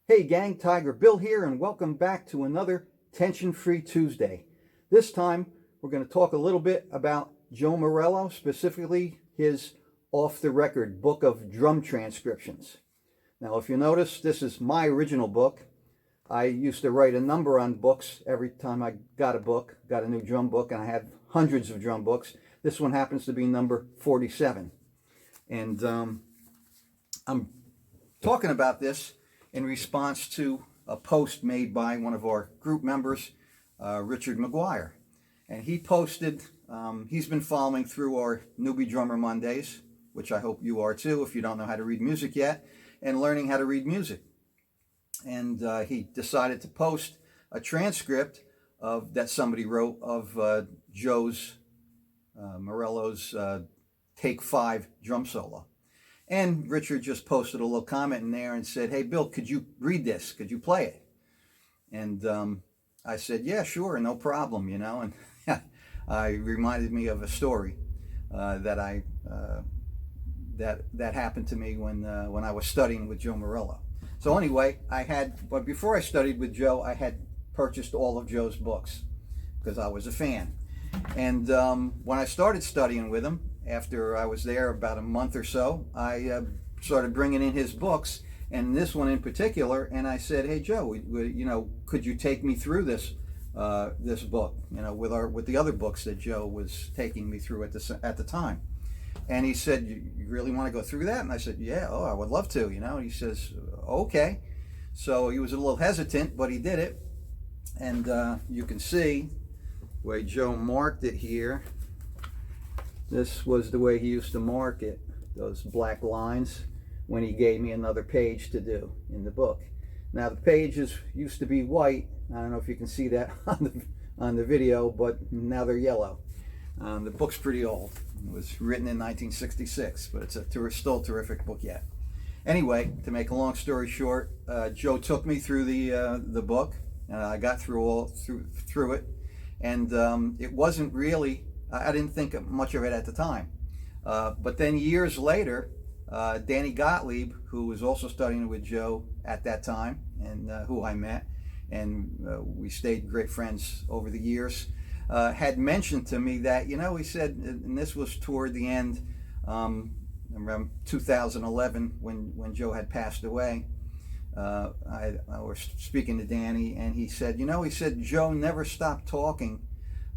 Hey gang, TigerBill here, and welcome back to another Tension-Free Tuesday. This time, we're going to talk a little bit about Joe Morello, specifically his off-the-record book of drum transcriptions. Now, if you notice, this is my original book. I used to write a number on books every time I got a new drum book, and I had hundreds of drum books. This one happens to be number 47. And I'm talking about this in response to a post made by one of our group members, Richard McGuire. And he posted, he's been following through our Newbie Drummer Mondays, which I hope you are too if you don't know how to read music yet, and learning how to read music. And he decided to post a transcript that somebody wrote of Joe's Morello's Take 5 drum solo. And Richard just posted a little comment in there and said, "Hey, Bill, could you read this? Could you play it?" And I said, "Yeah, sure, no problem," you know. And I reminded me of a story that happened to me when I was studying with Joe Morello. So anyway, but before I studied with Joe, I had purchased all of Joe's books because I was a fan. And when I started studying with him, after I was there about a month or so, I started bringing in his books, and this one in particular. And I said, "Hey Joe, you know, could you take me through this this book? You know, with the other books that Joe was taking me through at the time." And he said, "You really want to go through that?" And I said, "Yeah, I would love to." You know, and he says, "Okay." So he was a little hesitant, but he did it, and you can see where Joe marked it here. This was the way he used to mark it, those black lines, when he gave me another page to do in the book. Now the pages used to be white. I don't know if you can see that on the video, but now they're yellow. The book's pretty old. It was written in 1966, but it's still a terrific book yet. Anyway, to make a long story short, Joe took me through the book, and I got through it, and it wasn't really. I didn't think much of it at the time. But then years later, Danny Gottlieb, who was also studying with Joe at that time, and who I met, and we stayed great friends over the years, had mentioned to me that, you know, he said, and this was toward the end, around 2011 when Joe had passed away, I was speaking to Danny, and he said, Joe never stopped talking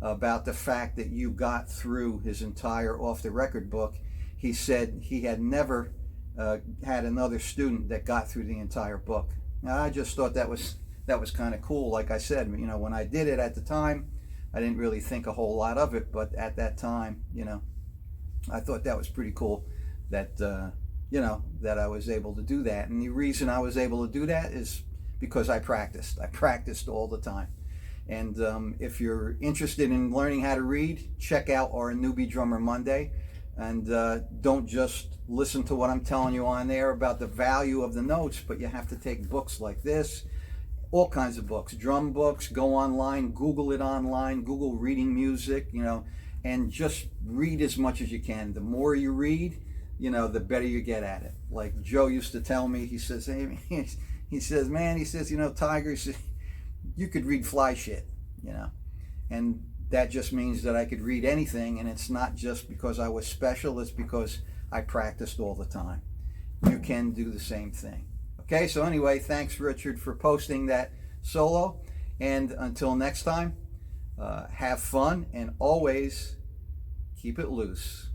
about the fact that you got through his entire off-the-record book. He said he had never had another student that got through the entire book. Now, I just thought that was kind of cool. Like I said, you know, when I did it at the time, I didn't really think a whole lot of it, but at that time, you know, I thought that was pretty cool that, you know, that I was able to do that. And the reason I was able to do that is because I practiced. I practiced all the time. And if you're interested in learning how to read, check out our Newbie Drummer Monday. And don't just listen to what I'm telling you on there about the value of the notes, but you have to take books like this, all kinds of books, drum books, go online, Google it online, Google reading music, you know, and just read as much as you can. The more you read, you know, the better you get at it. Like Joe used to tell me, he says, "Hey," he says, "Man," he says, "you know, Tiger, you could read fly shit," you know, and that just means that I could read anything, and it's not just because I was special, it's because I practiced all the time. You can do the same thing. Okay, so anyway, thanks Richard for posting that solo, and until next time, have fun and always keep it loose.